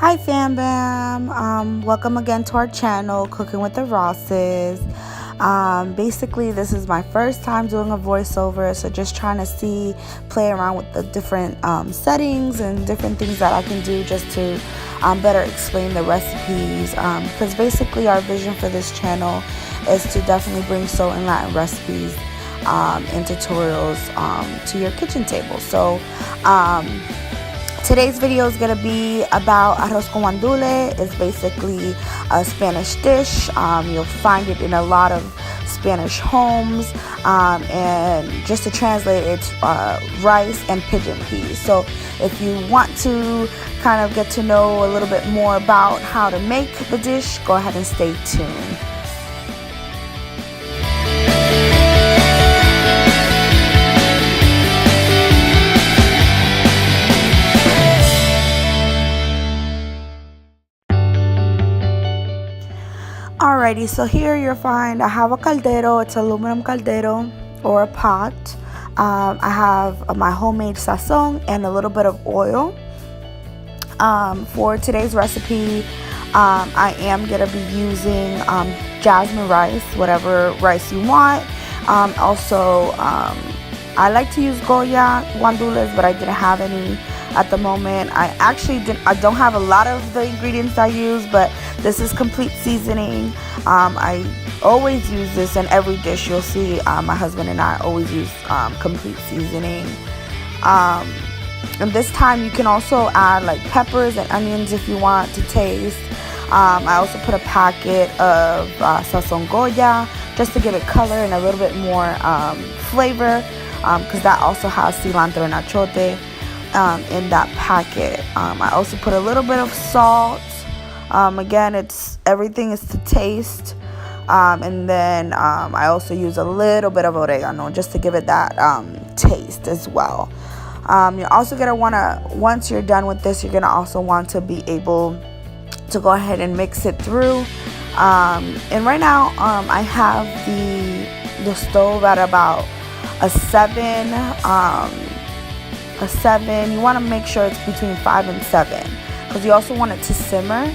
Hi fam bam, welcome again to our channel, Cooking with the Rosses. Basically this is my first time doing a voiceover, so just trying to play around with the different settings and different things that I can do just to better explain the recipes, because basically our vision for this channel is to definitely bring soul and Latin recipes and tutorials to your kitchen table. So today's video is going to be about Arroz con Guandules. It's basically a Spanish dish. You'll find it in a lot of Spanish homes, and just to translate, it's rice and pigeon peas. So if you want to kind of get to know a little bit more about how to make the dish, go ahead and stay tuned. Alrighty, so here you'll find I have a caldero. It's an aluminum caldero or a pot. I have my homemade sazon and a little bit of oil. For today's recipe, I am going to be using jasmine rice, whatever rice you want. Also, I like to use Goya Guandules, but I didn't have any at the moment. I don't have a lot of the ingredients I use, but this is complete seasoning. I always use this in every dish. You'll see my husband and I always use complete seasoning. And this time you can also add like peppers and onions if you want to taste. I also put a packet of sazon Goya just to give it color and a little bit more flavor, because that also has cilantro and achote in that packet. I also put a little bit of salt. Again, everything is to taste. And then I also use a little bit of oregano just to give it that taste as well. You're also going to want to, once you're done with this, you're going to also want to be able to go ahead and mix it through. And right now I have the stove at about a 7. You want to make sure it's between 5 and 7 because you also want it to simmer.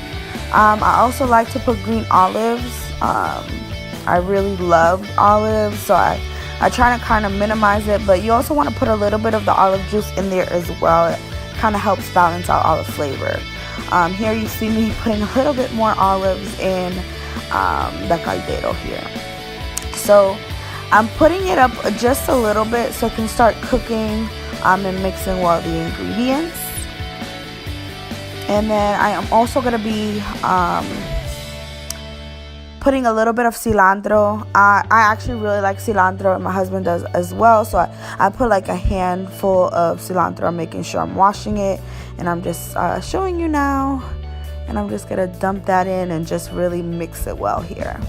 I also like to put green olives. I really love olives, so I try to kind of minimize it, but you also want to put a little bit of the olive juice in there as well. It kind of helps balance out all the flavor. Here you see me putting a little bit more olives in the caldero here. So I'm putting it up just a little bit so it can start cooking and mixing well the ingredients. And then I am also going to be putting a little bit of cilantro. I actually really like cilantro, and my husband does as well. So I put like a handful of cilantro, making sure I'm washing it. And I'm just showing you now. And I'm just going to dump that in and just really mix it well here.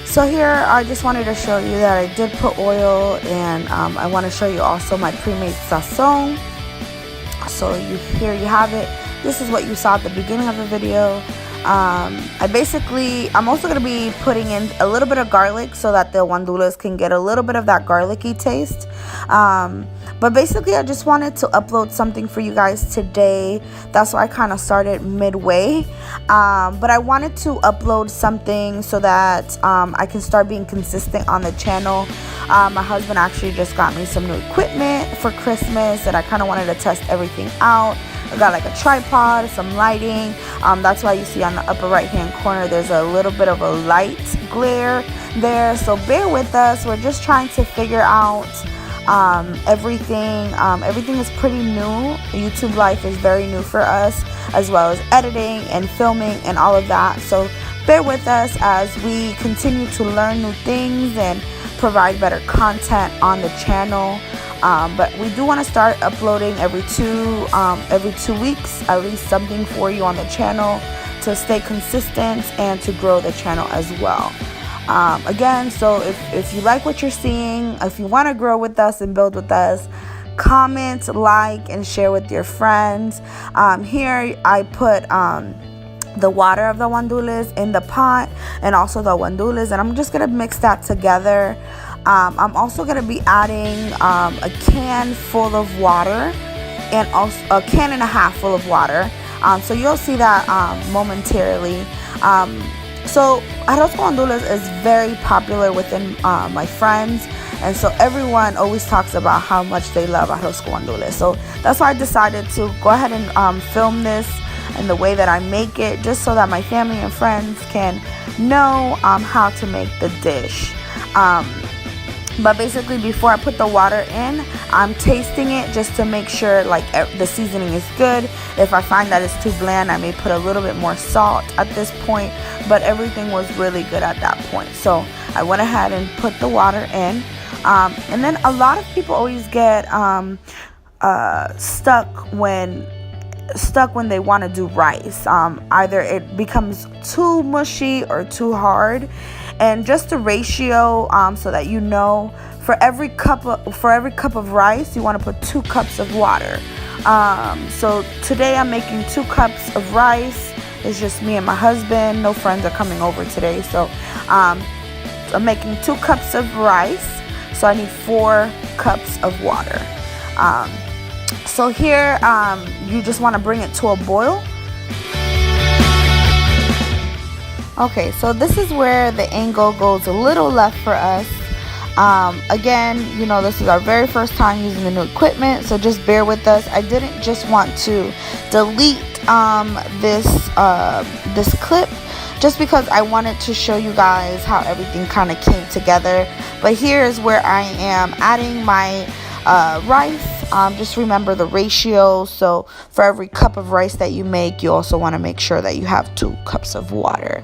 So here I just wanted to show you that I did put oil, and I want to show you also my pre-made sazon. So here you have it. This is what you saw at the beginning of the video. I'm also going to be putting in a little bit of garlic so that the guandules can get a little bit of that garlicky taste. But basically I just wanted to upload something for you guys today. That's why I kind of started midway. But I wanted to upload something so that I can start being consistent on the channel. My husband actually just got me some new equipment for Christmas, and I kind of wanted to test everything out. I got like a tripod, some lighting. That's why you see on the upper right hand corner there's a little bit of a light glare there. So bear with us. We're just trying to figure out everything. Everything is pretty new. YouTube life is very new for us, as well as editing and filming and all of that. So bear with us as we continue to learn new things and provide better content on the channel. But we do want to start uploading every 2 weeks, at least something for you on the channel to stay consistent and to grow the channel as well. Again, so if you like what you're seeing, if you want to grow with us and build with us, comment, like, and share with your friends. Here I put the water of the guandules in the pot and also the guandules, and I'm just gonna mix that together. I'm also gonna be adding a can full of water and also a can and a half full of water. So you'll see that momentarily. So Arroz Guandules is very popular within my friends, and so everyone always talks about how much they love Arroz Guandules. So that's why I decided to go ahead and film this in the way that I make it, just so that my family and friends can know how to make the dish. But basically, before I put the water in, I'm tasting it just to make sure like the seasoning is good. If I find that it's too bland, I may put a little bit more salt at this point, but everything was really good at that point. So I went ahead and put the water in. And then a lot of people always get stuck when they want to do rice. Either it becomes too mushy or too hard. And just a ratio, so that you know, for every cup of rice, you want to put 2 cups of water. So today I'm making 2 cups of rice. It's just me and my husband. No friends are coming over today. So I'm making 2 cups of rice. So I need 4 cups of water. So here, you just want to bring it to a boil. Okay, so this is where the angle goes a little left for us. Again, you know, this is our very first time using the new equipment, so just bear with us. I didn't just want to delete this clip just because I wanted to show you guys how everything kind of came together. But here is where I am adding my rice. Just remember the ratio. So for every cup of rice that you make, you also want to make sure that you have 2 cups of water.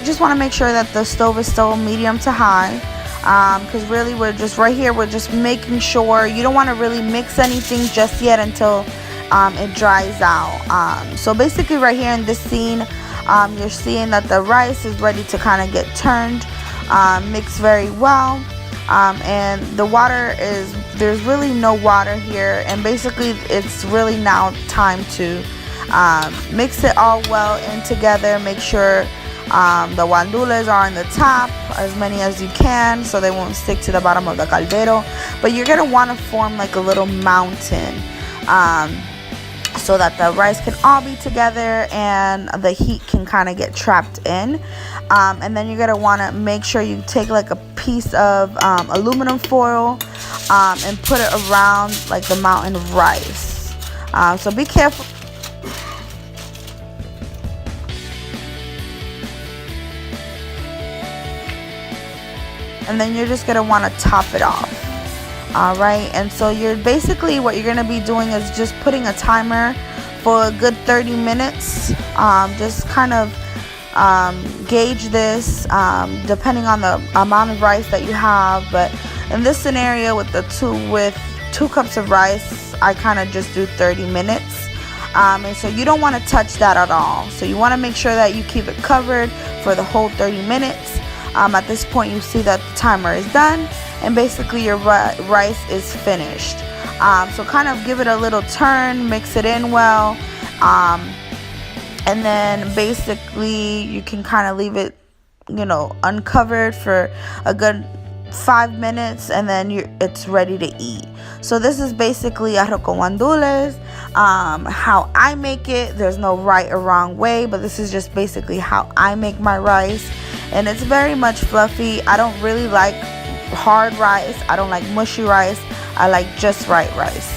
Just want to make sure that the stove is still medium to high. Because really we're just making sure. You don't want to really mix anything just yet until it dries out. So basically right here in this scene, you're seeing that the rice is ready to kind of get turned, mixed very well, and the water there's really no water here, and basically it's really now time to mix it all well in together. Make sure the guandules are on the top, as many as you can, so they won't stick to the bottom of the caldero. But you're gonna want to form like a little mountain, so that the rice can all be together and the heat can kind of get trapped in. And then you're gonna want to make sure you take like a piece of aluminum foil and put it around like the mountain of rice. So be careful. And then you're just gonna want to top it off. All right, and so you're basically, what you're gonna be doing is just putting a timer for a good 30 minutes. Just kind of gauge this depending on the amount of rice that you have. But in this scenario with 2 cups of rice, I kind of just do 30 minutes. And so you don't want to touch that at all. So you want to make sure that you keep it covered for the whole 30 minutes. At this point, you see that the timer is done, and basically your rice is finished. So kind of give it a little turn, mix it in well, and then basically you can kind of leave it, you know, uncovered for a good 5 minutes, and then it's ready to eat. So this is basically arroz con guandules. How I make it, there's no right or wrong way, but this is just basically how I make my rice, and it's very much fluffy. I don't really like hard rice. I don't like mushy rice. I like just right rice.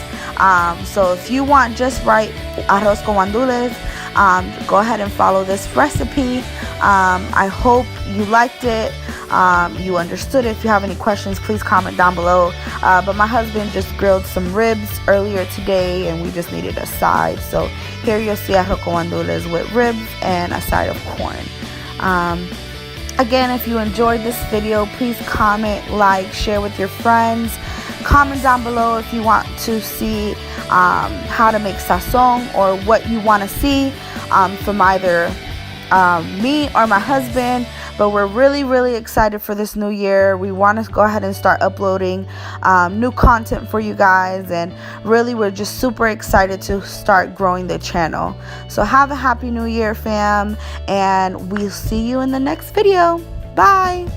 So if you want just right arroz con guandules, go ahead and follow this recipe. I hope you liked it. you understood. If you have any questions, please comment down below. But my husband just grilled some ribs earlier today, and we just needed a side. So here you'll see arroz con guandules with ribs and a side of corn. Again, if you enjoyed this video, please comment, like, share with your friends. Comment down below if you want to see how to make sazon, or what you want to see from either me or my husband. But we're really excited for this new year. We want to go ahead and start uploading new content for you guys, and really we're just super excited to start growing the channel. So have a happy new year, fam, and we'll see you in the next video. Bye.